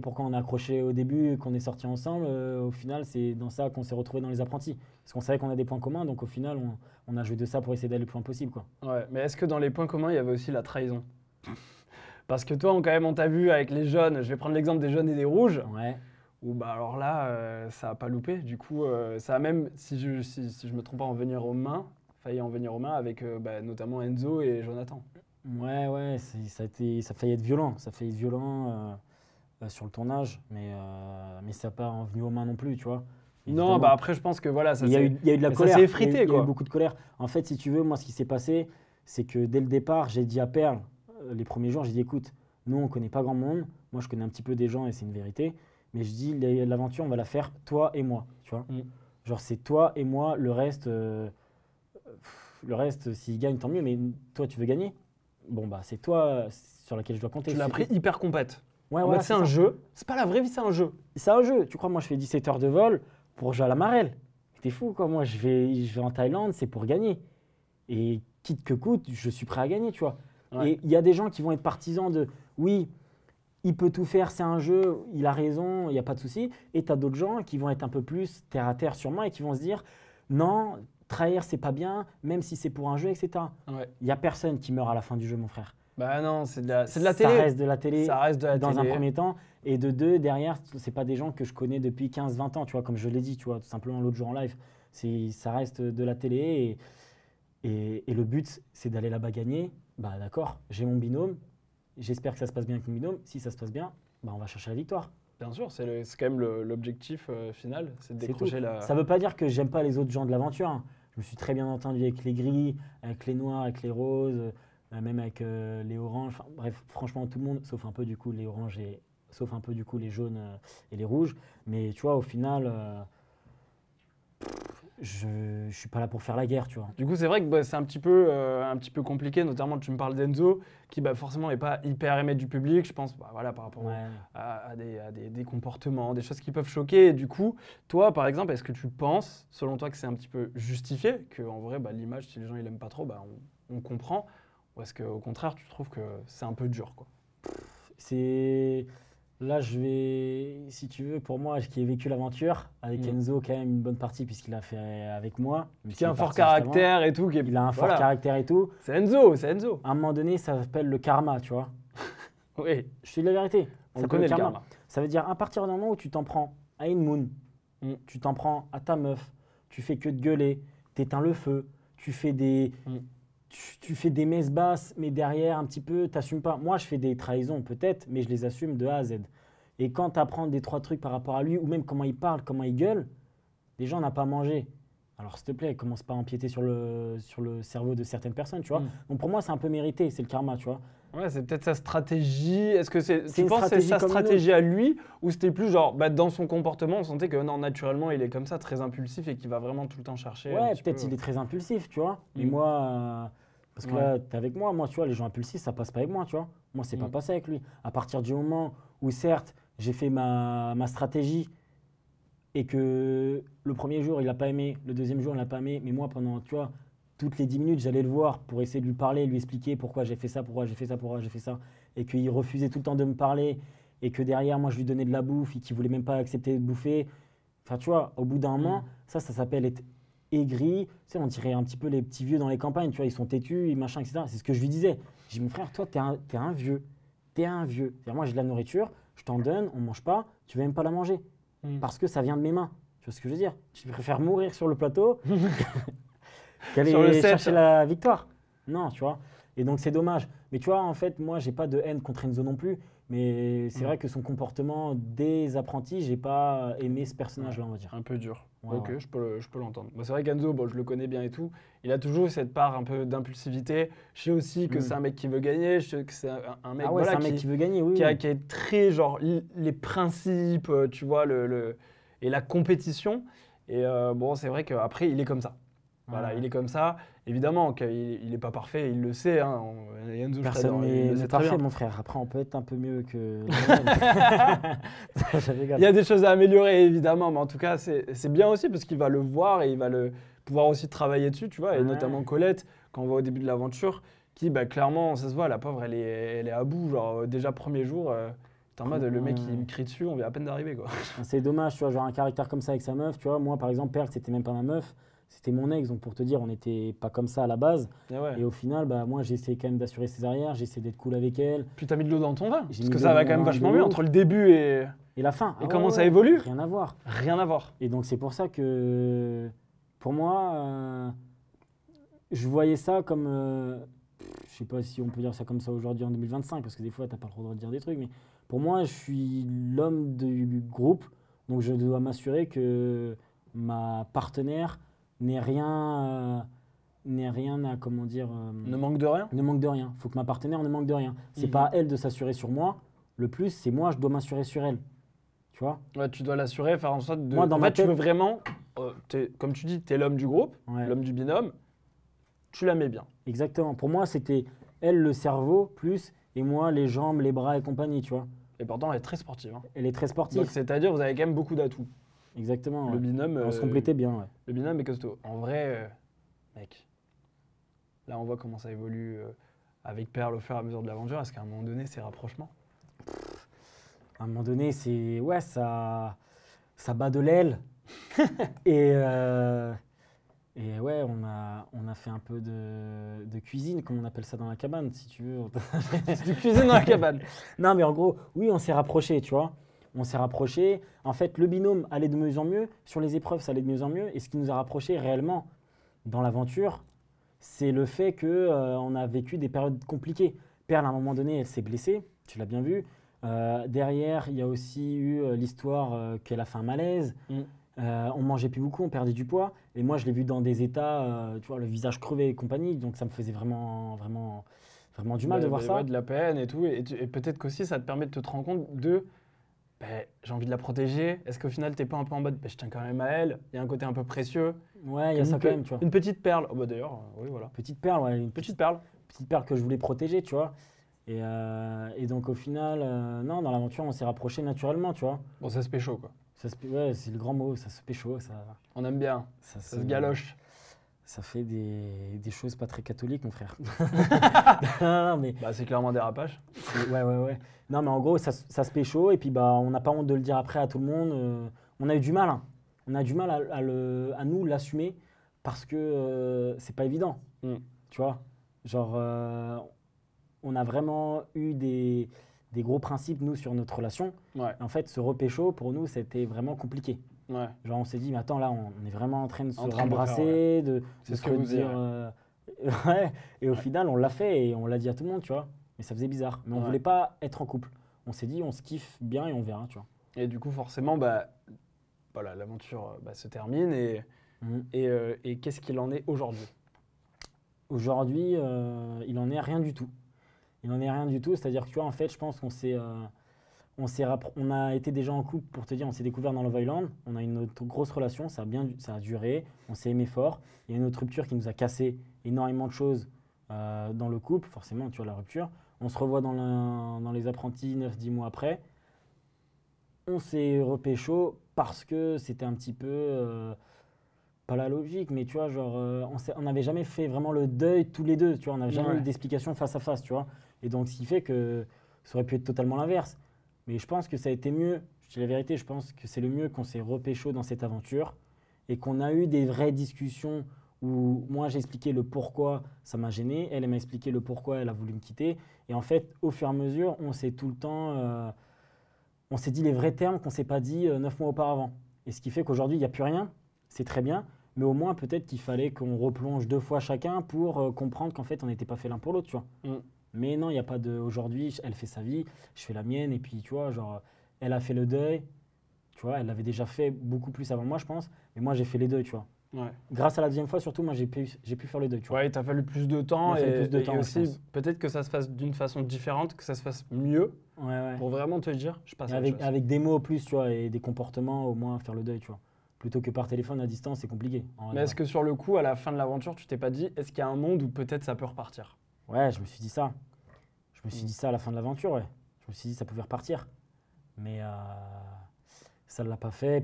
pourquoi on a accroché au début, qu'on est sortis ensemble. Au final, c'est dans ça qu'on s'est retrouvés dans les apprentis. Parce qu'on savait qu'on a des points communs, donc au final, on a joué de ça pour essayer d'aller le plus loin possible, quoi. Ouais, mais est-ce que dans les points communs, il y avait aussi la trahison? Parce que toi, quand même, on t'a vu avec les jaunes, je vais prendre l'exemple des jaunes et des rouges, Ouais, où bah alors là, ça a pas loupé. Du coup, ça a même, si je me trompe pas, failli en venir aux mains avec notamment Enzo et Jonathan. ouais, ouais, ça a failli être violent. Ça a failli être violent sur le tournage, mais ça n'a pas en venu aux mains non plus, tu vois. Non, Évidemment. bah après, je pense que voilà, ça Il y a eu, c'est. il y a eu de la mais colère. ça s'est Il y a eu- effrité, il y a eu quoi. beaucoup de colère. En fait, si tu veux, moi, ce qui s'est passé, c'est que dès le départ, j'ai dit à Perle, les premiers jours, j'ai dit, écoute, nous, on ne connaît pas grand monde. Moi, je connais un petit peu des gens et c'est une vérité. Mais je dis, l'aventure, on va la faire toi et moi, tu vois. Mm. Genre, c'est toi et moi, le reste, s'il gagne, tant mieux. Mais toi, tu veux gagner? Bon, bah, c'est toi sur laquelle je dois compter. Tu l'as c'est pris tout. hyper compète. Ouais, En voilà, mode, c'est un ça. jeu. C'est pas la vraie vie, c'est un jeu. C'est un jeu. Tu crois, moi, je fais 17 heures de vol pour jouer à la marelle. T'es fou, quoi. Moi, je vais en Thaïlande, c'est pour gagner. Et quitte que coûte, je suis prêt à gagner, tu vois. Ouais. Et il y a des gens qui vont être partisans de oui, il peut tout faire, c'est un jeu, il a raison, il n'y a pas de souci. Et tu as d'autres gens qui vont être un peu plus terre à terre sur moi et qui vont se dire non, trahir, c'est pas bien, même si c'est pour un jeu, etc. Ouais. Il n'y a personne qui meurt à la fin du jeu, mon frère. Bah non, c'est de la télé. Ça reste de la télé Ça reste de la dans un télé. premier temps. Et de deux, derrière, c'est pas des gens que je connais depuis 15-20 ans, tu vois, comme je l'ai dit, tu vois, tout simplement l'autre jour en live. Ça reste de la télé et le but, c'est d'aller là-bas gagner. Bah d'accord, j'ai mon binôme, j'espère que ça se passe bien avec mon binôme. Si ça se passe bien, bah on va chercher la victoire. Bien sûr, c'est quand même l'objectif final, c'est de C'est décrocher tout. la. Ça veut pas dire que j'aime pas les autres gens de l'aventure, hein. Je me suis très bien entendu avec les gris, avec les noirs, avec les roses, même avec les oranges. Enfin, bref, franchement, tout le monde, sauf un peu du coup les oranges sauf un peu du coup les jaunes et les rouges. Mais tu vois, au final, je suis pas là pour faire la guerre, tu vois. Du coup, c'est vrai que c'est un petit peu compliqué, notamment tu me parles d'Enzo, qui forcément n'est pas hyper aimé du public, je pense, voilà, par rapport à des comportements, des choses qui peuvent choquer. Et du coup, toi, par exemple, est-ce que tu penses, selon toi, que c'est un petit peu justifié, qu'en vrai, l'image, si les gens ne l'aiment pas trop, on comprend, ou est-ce qu'au contraire, tu trouves que c'est un peu dur, quoi? Là, si tu veux, pour moi, qui ai vécu l'aventure, avec Enzo, quand même une bonne partie, puisqu'il a fait avec moi. Qui a un fort caractère et tout. Il a un fort caractère et tout. C'est Enzo, c'est Enzo. À un moment donné, ça s'appelle le karma, tu vois. Oui. Je te dis la vérité. On connaît le karma. Ça veut dire, à partir d'un moment où tu t'en prends à une moon, tu t'en prends à ta meuf, tu fais que de gueuler, t'éteins le feu, tu fais des messes basses, mais derrière, un petit peu, t'assumes pas. Moi, je fais des trahisons, peut-être, mais je les assume de A à Z. Et quand tu apprends des 3 trucs par rapport à lui, ou même comment il parle, comment il gueule, déjà, on n'a pas mangé. Alors, s'il te plaît, commence pas à empiéter sur le cerveau de certaines personnes, tu vois. Donc, pour moi, c'est un peu mérité, c'est le karma, tu vois. Ouais, c'est peut-être sa stratégie. Est-ce que tu penses que c'est sa stratégie à lui, ou c'était plus genre, dans son comportement, on sentait que non, naturellement, il est comme ça, très impulsif et qu'il va vraiment tout le temps chercher. Ouais, peut-être il est très impulsif, tu vois. Mais moi, parce que là, tu es avec moi, tu vois, les gens impulsifs, ça passe pas avec moi, tu vois. Moi, c'est pas passé avec lui. À partir du moment où, certes, j'ai fait ma stratégie et que le premier jour, il n'a pas aimé, le deuxième jour, il n'a pas aimé, mais moi, pendant, tu vois, toutes les 10 minutes, j'allais le voir pour essayer de lui parler, lui expliquer pourquoi j'ai fait ça, pourquoi j'ai fait ça, pourquoi j'ai fait ça, et qu'il refusait tout le temps de me parler, et que derrière, moi, je lui donnais de la bouffe, et qu'il voulait même pas accepter de bouffer. Enfin, tu vois, au bout d'un moment, ça s'appelle être aigri. Tu sais, on dirait un petit peu les petits vieux dans les campagnes, tu vois, ils sont têtus, machin, etc. C'est ce que je lui disais. J'ai dit, mon frère, toi, t'es un vieux. T'es un vieux. C'est-à-dire, moi, j'ai de la nourriture, je t'en donne, on mange pas, tu vas même pas la manger. Parce que ça vient de mes mains. Tu vois ce que je veux dire? Tu préfères mourir sur le plateau qu'aller chercher la victoire. Non, tu vois. Et donc, c'est dommage. Mais tu vois, en fait, moi, j'ai pas de haine contre Enzo non plus. Mais c'est vrai que son comportement des apprentis, j'ai pas aimé ce personnage-là, on va dire. Un peu dur. Ok, je peux l'entendre. C'est vrai qu'Enzo, je le connais bien et tout. Il a toujours cette part un peu d'impulsivité. Je sais aussi que c'est un mec qui veut gagner. Je sais que c'est un mec, c'est un mec qui veut gagner, oui. Qui est très genre les principes, tu vois, et la compétition. Et c'est vrai qu'après, il est comme ça. Voilà, il est comme ça. Évidemment qu'il n'est pas parfait, il le sait. Hein. Enzo, personne n'est parfait, mon frère. Après, on peut être un peu mieux que... Il y a des choses à améliorer, évidemment. Mais en tout cas, c'est bien aussi parce qu'il va le voir et il va pouvoir aussi travailler dessus, tu vois. Et notamment Colette, quand on voit au début de l'aventure, qui, clairement, ça se voit, la pauvre, elle est à bout. Genre, déjà, premier jour, t'es en mode, le mec, il me crie dessus, on vient à peine d'arriver, quoi. C'est dommage, tu vois, genre un caractère comme ça avec sa meuf, tu vois. Moi, par exemple, Perle, c'était même pas ma meuf. C'était mon ex, donc pour te dire, on n'était pas comme ça à la base. Et au final, moi, j'ai essayé quand même d'assurer ses arrières, j'ai essayé d'être cool avec elle. Puis tu as mis de l'eau dans ton vin, parce que ça va quand même vachement mieux entre le début et la fin. Et comment ça évolue? Rien à voir. Rien à voir. Et donc c'est pour ça que, pour moi, je voyais ça comme... je sais pas si on peut dire ça comme ça aujourd'hui en 2025, parce que des fois, tu n'as pas le droit de dire des trucs, mais pour moi, je suis l'homme du groupe, donc je dois m'assurer que ma partenaire n'est rien à, comment dire... ne manque de rien. Ne manque de rien. Il faut que ma partenaire ne manque de rien. C'est pas à elle de s'assurer sur moi. Le plus, c'est moi, je dois m'assurer sur elle. Tu vois? Ouais, tu dois l'assurer, faire en sorte de... Moi, dans ma tête, tu veux vraiment... comme tu dis, tu es l'homme du groupe, l'homme du binôme. Tu la mets bien. Exactement. Pour moi, c'était elle le cerveau plus et moi les jambes, les bras et compagnie, tu vois. Et pourtant, elle est très sportive. Hein. Elle est très sportive. Donc, c'est-à-dire, vous avez quand même beaucoup d'atouts. Exactement. Le binôme. On se complétait bien, ouais. Le binôme est costaud. En vrai, mec, là, on voit comment ça évolue avec Perle au fur et à mesure de l'aventure. Est-ce qu'à un moment donné, c'est rapprochement? À un moment donné, c'est. Ouais, ça bat de l'aile. et ouais, on a fait un peu de cuisine, comme on appelle ça dans la cabane, si tu veux. De cuisine dans la cabane. Non, mais en gros, oui, on s'est rapprochés, tu vois. On s'est rapprochés. En fait, le binôme allait de mieux en mieux. Sur les épreuves, ça allait de mieux en mieux. Et ce qui nous a rapprochés réellement dans l'aventure, c'est le fait qu'on a vécu des périodes compliquées. Perle, à un moment donné, elle s'est blessée. Tu l'as bien vu. Derrière, il y a aussi eu l'histoire qu'elle a fait un malaise. On mangeait plus beaucoup, on perdait du poids. Et moi, je l'ai vu dans des états, tu vois, le visage crevé et compagnie. Donc, ça me faisait vraiment du mal de voir ça. Ouais, de la peine et tout. Et peut-être qu'aussi, ça te permet de te rendre compte de j'ai envie de la protéger. Est-ce qu'au final, t'es pas un peu en mode, je tiens quand même à elle. Il y a un côté un peu précieux. Ouais, il y a ça quand même, tu vois. Une petite perle. Oh, d'ailleurs, oui, voilà. Petite perle, ouais. Petite perle. Petite perle que je voulais protéger, tu vois. Et donc au final, non, dans l'aventure, on s'est rapprochés naturellement, tu vois. Bon, ça se pécho, quoi. Ouais, c'est le grand mot, ça se pécho. On aime bien. Ça se galoche. Ça fait des choses pas très catholiques, mon frère. Non, mais c'est clairement dérapage. Ouais. Non, mais en gros, ça se pécho et puis on n'a pas honte de le dire après à tout le monde. On a eu du mal, hein. On a du mal à nous l'assumer parce que c'est pas évident. Tu vois, genre, on a vraiment eu des gros principes, nous, sur notre relation. Ouais. En fait, ce repécho, pour nous, c'était vraiment compliqué. Ouais. Genre, on s'est dit, mais attends, là, on est vraiment en train de se rembrasser, de se redire. Ouais. Et au final, on l'a fait et on l'a dit à tout le monde, tu vois. Mais ça faisait bizarre. Mais on voulait pas être en couple. On s'est dit, on se kiffe bien et on verra, tu vois. Et du coup, forcément, voilà, l'aventure se termine. Et qu'est-ce qu'il en est aujourd'hui? Aujourd'hui, il en est rien du tout. Il en est rien du tout. C'est-à-dire que, tu vois, en fait, je pense qu'on on a été déjà en couple, pour te dire, on s'est découvert dans Love Island. On a une grosse relation, ça a duré, on s'est aimé fort. Il y a une autre rupture qui nous a cassé énormément de choses dans le couple, forcément, tu vois, la rupture. On se revoit dans les apprentis 9-10 mois après. On s'est repécho parce que c'était un petit peu, pas la logique, mais tu vois, genre, on n'avait jamais fait vraiment le deuil tous les deux, tu vois, on n'avait jamais eu d'explication face à face, tu vois. Et donc, ce qui fait que ça aurait pu être totalement l'inverse. Mais je pense que ça a été mieux, je dis la vérité, je pense que c'est le mieux qu'on s'est repécho dans cette aventure et qu'on a eu des vraies discussions où moi j'ai expliqué le pourquoi ça m'a gêné, elle m'a expliqué le pourquoi elle a voulu me quitter. Et en fait, au fur et à mesure, on s'est tout le temps, on s'est dit les vrais termes qu'on ne s'est pas dit 9 mois auparavant. Et ce qui fait qu'aujourd'hui, il n'y a plus rien, c'est très bien, mais au moins peut-être qu'il fallait qu'on replonge 2 fois chacun pour comprendre qu'en fait on n'était pas fait l'un pour l'autre, tu vois. Mais non, il n'y a pas de. Aujourd'hui, elle fait sa vie, je fais la mienne, et puis tu vois, genre, elle a fait le deuil, tu vois, elle l'avait déjà fait beaucoup plus avant moi, je pense, mais moi j'ai fait les deuils, tu vois. Ouais. Grâce à la deuxième fois, surtout, moi j'ai pu faire le deuil, tu vois. Ouais, il t'a fallu plus de temps, et aussi peut-être que ça se fasse d'une façon différente, que ça se fasse mieux, pour vraiment te dire, je passe à autre chose. Avec des mots plus, tu vois, et des comportements, au moins faire le deuil, tu vois. Plutôt que par téléphone à distance, c'est compliqué. Mais est-ce que sur le coup, à la fin de l'aventure, tu t'es pas dit, est-ce qu'il y a un monde où peut-être ça peut repartir? Ouais, je me suis dit ça. Je me suis dit ça à la fin de l'aventure, ouais. Je me suis dit ça pouvait repartir. Mais ça ne l'a pas fait.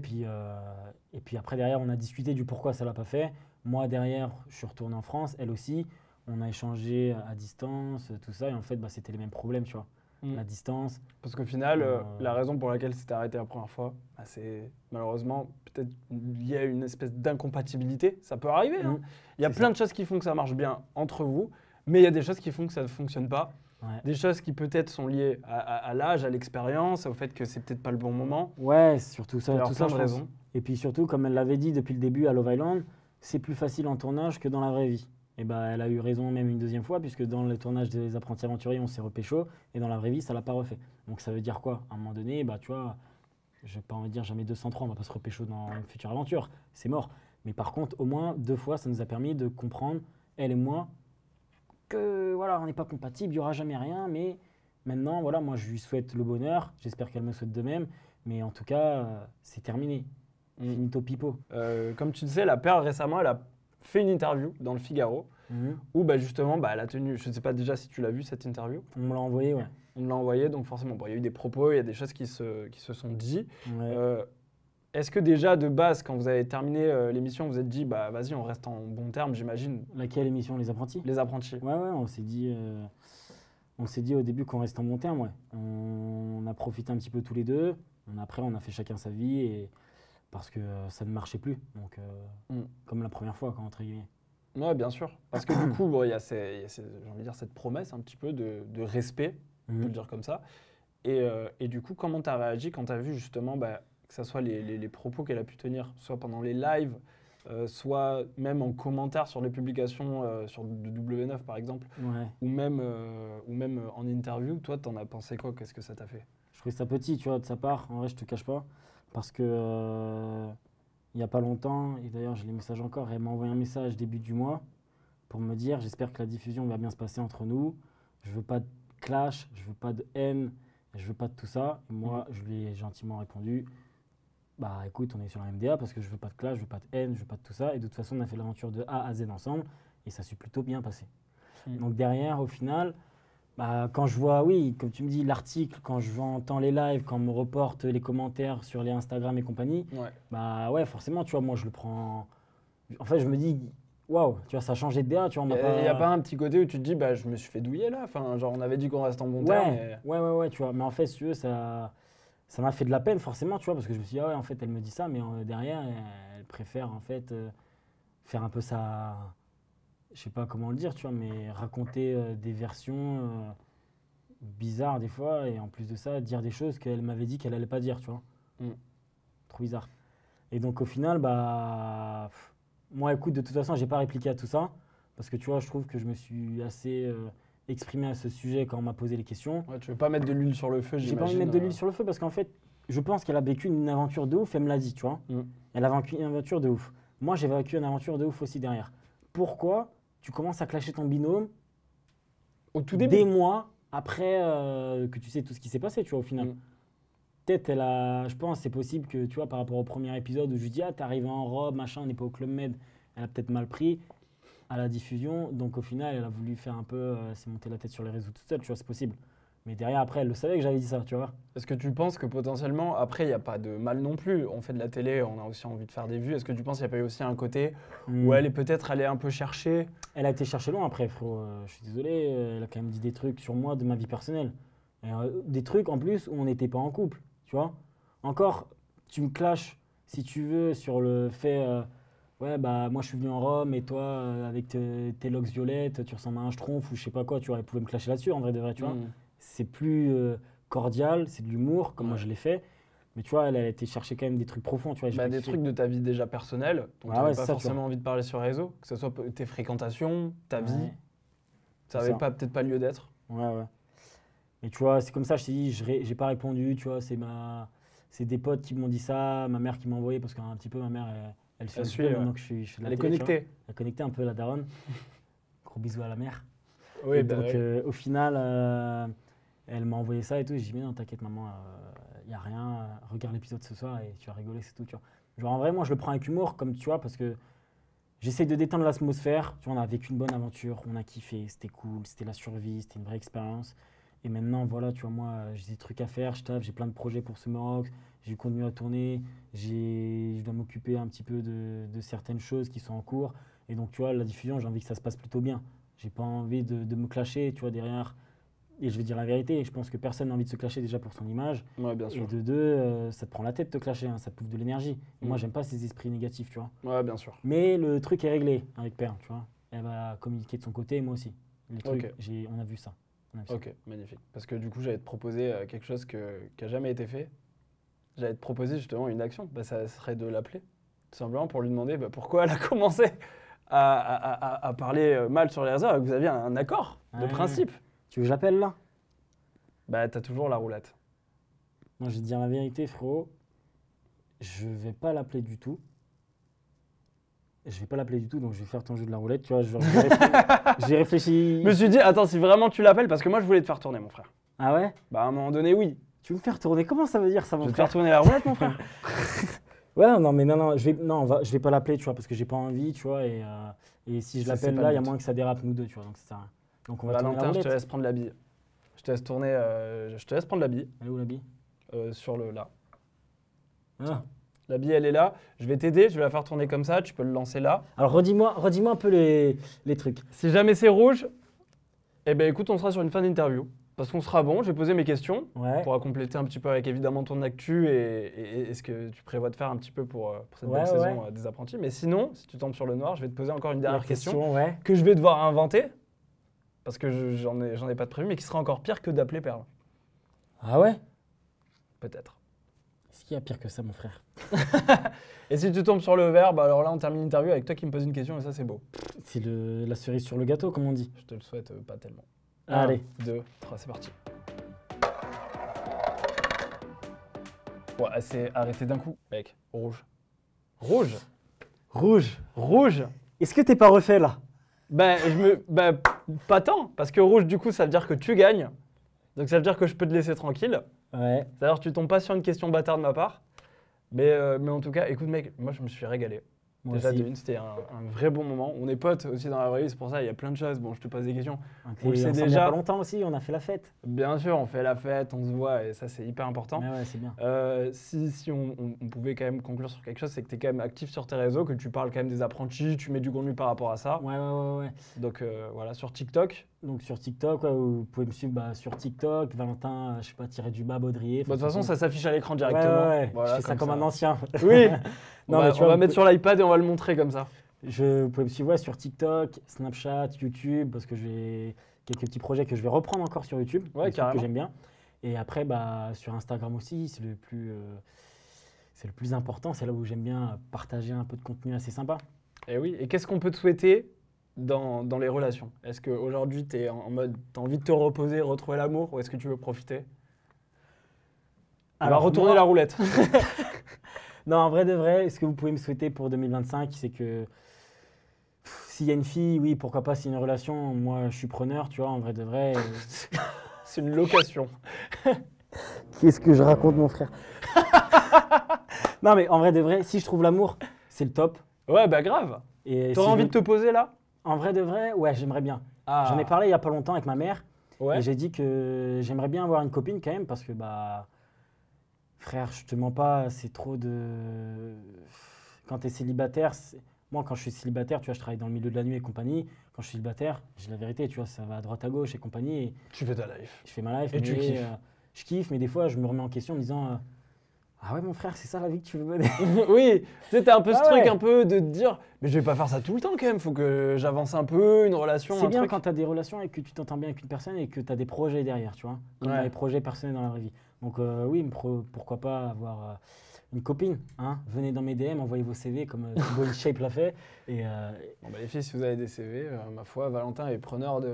Et puis après, derrière, on a discuté du pourquoi ça ne l'a pas fait. Moi, derrière, je suis retourné en France, elle aussi. On a échangé à distance, tout ça. Et en fait, c'était les mêmes problèmes, tu vois. La distance. Parce qu'au final, la raison pour laquelle c'était arrêté la première fois, c'est malheureusement peut-être lié à une espèce d'incompatibilité. Ça peut arriver. Hein. Il y a plein de choses qui font que ça marche bien entre vous, mais il y a des choses qui font que ça ne fonctionne pas. Ouais. Des choses qui peut-être sont liées à l'âge, à l'expérience, au fait que c'est peut-être pas le bon moment. Ouais, surtout ça. Tout ça, de raison. Et puis surtout, comme elle l'avait dit depuis le début à Love Island, c'est plus facile en tournage que dans la vraie vie. Et elle a eu raison même une deuxième fois, puisque dans le tournage des Apprentis Aventuriers, on s'est repécho, et dans la vraie vie, ça l'a pas refait. Donc ça veut dire quoi? À un moment donné, tu vois, je vais pas envie de dire jamais 203, on va pas se repécho dans une future aventure, c'est mort. Mais par contre, au moins 2 fois, ça nous a permis de comprendre, elle et moi, que voilà, on n'est pas compatibles, il n'y aura jamais rien, mais maintenant, voilà, moi je lui souhaite le bonheur, j'espère qu'elle me souhaite de même, mais en tout cas, c'est terminé. Finito pipo. Comme tu disais, la Perle récemment, elle a fait une interview dans le Figaro où justement, elle a tenu, je ne sais pas déjà si tu l'as vu cette interview. On me l'a envoyé, ouais. On me l'a envoyé, donc forcément, il y a eu des propos, il y a des choses qui se sont dites. Ouais. Est-ce que déjà, de base, quand vous avez terminé l'émission, vous êtes dit, vas-y, on reste en bon terme, j'imagine? Laquelle émission? Les Apprentis? Les Apprentis. Ouais, on s'est dit au début qu'on reste en bon terme, ouais. On a profité un petit peu tous les deux. Après, on a fait chacun sa vie, et parce que ça ne marchait plus. Donc, comme la première fois, entre guillemets. Ouais, bien sûr. Parce que du coup, il y a j'ai envie de dire, cette promesse un petit peu de respect, on peut le dire comme ça. Et du coup, comment tu as réagi quand tu as vu justement que ce soit les propos qu'elle a pu tenir, soit pendant les lives, soit même en commentaire sur les publications sur W9 par exemple, ou même en interview. Toi, t'en as pensé quoi? Qu'est-ce que ça t'a fait? Je trouvais ça petit, tu vois, de sa part. En vrai, je te cache pas. Parce que il n'y a pas longtemps, et d'ailleurs, j'ai les messages encore, elle m'a envoyé un message début du mois pour me dire « J'espère que la diffusion va bien se passer entre nous. Je veux pas de clash, je veux pas de haine. je veux pas de tout ça. Et moi, je lui ai gentiment répondu, bah écoute, on est sur la MDA parce que je veux pas de clash, je veux pas de haine, je veux pas de tout ça. Et de toute façon, on a fait l'aventure de A à Z ensemble et ça s'est plutôt bien passé. Donc derrière, au final, bah, quand je vois, oui, comme tu me dis, l'article, quand je entends les lives, quand on me reporte les commentaires sur les Instagram et compagnie, bah ouais, forcément, tu vois, moi je le prends. En fait, je me dis, waouh, tu vois, ça a changé de DA, tu vois. Il n'y a pas un petit côté où tu te dis, bah je me suis fait douiller là. Enfin, genre, on avait dit qu'on reste en bon terme. Ouais, tu vois. Mais en fait, si tu veux, ça m'a fait de la peine, forcément, tu vois, parce que je me suis dit, ah ouais, en fait, elle me dit ça, mais derrière, elle préfère, en fait, faire un peu ça. Je sais pas comment le dire, tu vois, mais raconter des versions bizarres des fois, et en plus de ça, dire des choses qu'elle m'avait dit qu'elle allait pas dire, tu vois. Trop bizarre. Et donc au final, bah, moi écoute, de toute façon, j'ai pas répliqué à tout ça, parce que tu vois, je trouve que je me suis assez exprimé à ce sujet quand on m'a posé les questions. Ouais, tu veux pas mettre de l'huile sur le feu, j'imagine. J'ai pas envie de mettre de l'huile sur le feu, parce qu'en fait, je pense qu'elle a vécu une aventure de ouf, elle me l'a dit, tu vois. Elle a vécu une aventure de ouf. Moi, j'ai vécu une aventure de ouf aussi derrière. Pourquoi tu commences à clasher ton binôme au tout début, des mois après que tu sais tout ce qui s'est passé, tu vois, au final. Peut-être je pense c'est possible que, tu vois, par rapport au premier épisode où je lui dis, ah, t'es arrivé en robe, machin, on n'est pas au Club Med, elle a peut-être mal pris à la diffusion, donc au final, elle a voulu faire un peu, s'est monter la tête sur les réseaux toute seule, tu vois, c'est possible. Mais derrière, après, elle le savait que j'avais dit ça, tu vois. Est-ce que tu penses que potentiellement, après, il n'y a pas de mal non plus, on fait de la télé, on a aussi envie de faire des vues, est-ce que tu penses qu'il n'y a pas eu aussi un côté où elle est peut-être allée un peu chercher? Elle a été chercher loin après, frérot, je suis désolé, elle a quand même dit des trucs sur moi, de ma vie personnelle. Et, des trucs en plus où on n'était pas en couple, tu vois. Encore, tu me clashes, si tu veux, sur le fait, ouais, bah moi je suis venu en Rome et toi, avec tes locks violettes, tu ressembles à un schtroumpf ou je sais pas quoi, tu vois, elle pouvait me clasher là-dessus en vrai de vrai, tu vois. C'est plus cordial, c'est de l'humour, comme moi je l'ai fait. Mais tu vois, elle a été chercher quand même des trucs profonds, tu vois. Des trucs de ta vie déjà personnelle, dont tu n'avais pas forcément envie de parler sur les réseaux, que ce soit tes fréquentations, ta vie. Ça n'avait peut-être pas lieu d'être. Ouais. Et tu vois, c'est comme ça, je t'ai dit, j'ai pas répondu, tu vois, c'est des potes qui m'ont dit ça, ma mère qui m'a envoyé, parce qu'un petit peu, ma mère, elle suit maintenant que je fais de la télé, elle est connectée. Elle est connectée un peu, la daronne. Gros bisous à la mère. Oui, donc, au final, elle m'a envoyé ça et tout. J'ai dit, mais non, t'inquiète, maman, il n'y a rien. Regarde l'épisode ce soir et tu vas rigoler, c'est tout. Tu vois. Genre, en vrai, moi, je le prends avec humour, comme tu vois, parce que j'essaie de détendre l'atmosphère. Tu vois, on a vécu une bonne aventure, on a kiffé, c'était cool, c'était la survie, c'était une vraie expérience. Et maintenant, voilà, tu vois, moi, j'ai des trucs à faire, je taffe, j'ai plein de projets pour ce Maroc, j'ai du contenu à tourner, je dois m'occuper un petit peu de certaines choses qui sont en cours. Et donc, tu vois, la diffusion, j'ai envie que ça se passe plutôt bien. J'ai pas envie de me clasher, tu vois, derrière. Et je vais dire la vérité, je pense que personne n'a envie de se clasher déjà pour son image. Ouais, bien sûr. Et de deux, ça te prend la tête de te clasher, hein, ça te bouffe de l'énergie. Et moi, j'aime pas ces esprits négatifs, tu vois. Ouais, bien sûr. Mais le truc est réglé avec Père, tu vois. Elle va communiquer de son côté et moi aussi. Le truc, on a vu ça. Ok, magnifique. Parce que du coup, j'allais te proposer quelque chose qui n'a jamais été fait. J'allais te proposer justement une action. Bah, ça serait de l'appeler, tout simplement pour lui demander pourquoi elle a commencé à parler mal sur les réseaux alors que vous aviez un accord de principe. Tu veux que j'appelle là? Bah, t'as toujours la roulette. Non, je vais te dire la vérité, frérot. Je vais pas l'appeler du tout. Je vais pas l'appeler du tout, donc je vais faire ton jeu de la roulette. Tu vois, j'ai réfléchi. Je me suis dit, attends, si vraiment tu l'appelles, parce que moi je voulais te faire tourner, mon frère. Ah ouais? Bah, à un moment donné, oui. Tu veux me faire tourner? Comment ça veut dire ça, mon frère? Je vais te faire tourner la roulette, mon frère. Ouais, non, je vais pas l'appeler, tu vois, parce que j'ai pas envie, tu vois, et si je l'appelle là, il y a moins que ça dérape nous deux, tu vois, donc c'est ça. Donc on va tourner la roulette. Je te laisse prendre la bille. Je te laisse tourner, je te laisse prendre la bille. Elle est où la bille? Sur le là. Ah. La bille, elle est là. Je vais t'aider, je vais la faire tourner comme ça, tu peux le lancer là. Alors redis-moi un peu les trucs. Si jamais c'est rouge, eh ben écoute, on sera sur une fin d'interview. Parce qu'on sera bon, je vais poser mes questions. Ouais. On pourra compléter un petit peu avec évidemment ton actu et ce que tu prévois de faire un petit peu pour cette belle saison des apprentis. Mais sinon, si tu tombes sur le noir, je vais te poser encore une dernière question que je vais devoir inventer. Parce que j'en ai pas de prévu, mais qui sera encore pire que d'appeler Perle. Ah ouais? Peut-être. Est-ce qu'il y a pire que ça, mon frère? Et si tu tombes sur le vert, bah alors là, on termine l'interview avec toi qui me pose une question et ça, c'est beau. C'est la cerise sur le gâteau, comme on dit. Je te le souhaite pas tellement. Allez. 1, 2, 3, c'est parti. Ouais, c'est arrêté d'un coup. Mec, rouge. Rouge. Rouge. Rouge. Est-ce que t'es pas refait, là? Pas tant, parce que rouge, du coup, ça veut dire que tu gagnes. Donc ça veut dire que je peux te laisser tranquille. Ouais. C'est-à-dire que tu tombes pas sur une question bâtarde de ma part. Mais en tout cas, écoute mec, moi je me suis régalé. Moi Déjà aussi. de une, c'était un vrai bon moment. On est potes aussi dans la vraie vie, c'est pour ça, il y a plein de choses. Bon, je te pose des questions. On le sait déjà. Il n'y a pas longtemps aussi, on a fait la fête. Bien sûr, on fait la fête, on se voit et ça c'est hyper important. Mais ouais, c'est bien. Si on pouvait quand même conclure sur quelque chose, c'est que tu es quand même actif sur tes réseaux, que tu parles quand même des apprentis, tu mets du contenu par rapport à ça. Ouais. Donc voilà, sur TikTok. Donc sur TikTok, ouais, vous pouvez me suivre sur TikTok, Valentin, je sais pas, tiré du bas, Baudrier. Bah, de toute façon, ça s'affiche à l'écran directement. Ouais. Voilà, je fais ça comme un ancien. Oui. Non, on va mettre sur l'iPad et on va le montrer comme ça. Vous pouvez me suivre sur TikTok, Snapchat, YouTube, parce que j'ai quelques petits projets que je vais reprendre encore sur YouTube, ouais, que j'aime bien. Et après, bah, sur Instagram aussi, c'est le plus important, c'est là où j'aime bien partager un peu de contenu assez sympa. Et oui, et qu'est-ce qu'on peut te souhaiter dans les relations? Est-ce qu'aujourd'hui, tu es en mode, tu as envie de te reposer, retrouver l'amour, ou est-ce que tu veux profiter? Alors, retourner la roulette. Non, en vrai de vrai, ce que vous pouvez me souhaiter pour 2025, c'est que s'il y a une fille, oui, pourquoi pas, s'il y a une relation, moi je suis preneur, tu vois, en vrai de vrai. C'est une location. Qu'est-ce que je raconte, mon frère? Non, mais en vrai de vrai, si je trouve l'amour, c'est le top. Ouais, bah grave. T'aurais envie de te poser là? En vrai de vrai, ouais, j'aimerais bien. Ah. J'en ai parlé il y a pas longtemps avec ma mère. Ouais. Et j'ai dit que j'aimerais bien avoir une copine quand même parce que, bah, frère, je te mens pas, c'est trop de. Quand tu es célibataire, moi quand je suis célibataire, tu vois, je travaille dans le milieu de la nuit et compagnie. Quand je suis célibataire, j'ai la vérité, tu vois, ça va à droite à gauche et compagnie. Et tu fais ta life. je fais ma life. Et tu kiffes. Je kiffe, mais des fois, je me remets en question en me disant. Ah ouais mon frère, c'est ça la vie que tu veux mener? Oui, tu sais, t'as un peu ce truc un peu de te dire, mais je vais pas faire ça tout le temps quand même, faut que j'avance un peu, une relation, c'est bien truc. quand t'as des relations et que tu t'entends bien avec une personne et que t'as des projets derrière, tu vois, comme des projets personnels dans la vraie vie. Donc oui, pourquoi pas avoir une copine, hein? Venez dans mes DM, envoyez vos CV comme Thibaut InShape l'a fait. Et, bon, bah, les filles, si vous avez des CV, ma foi, Valentin est preneur de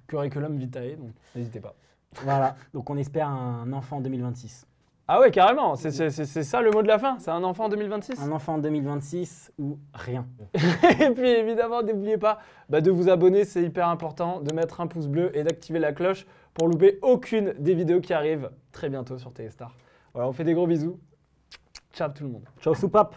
curriculum vitae, donc n'hésitez pas. Voilà, donc on espère un enfant en 2026. Ah ouais, carrément, c'est ça le mot de la fin, c'est un enfant en 2026? Un enfant en 2026 ou rien. Et puis évidemment, n'oubliez pas de vous abonner, c'est hyper important, de mettre un pouce bleu et d'activer la cloche pour louper aucune des vidéos qui arrivent très bientôt sur Téléstar. Voilà, on fait des gros bisous. Ciao tout le monde. Ciao soupape.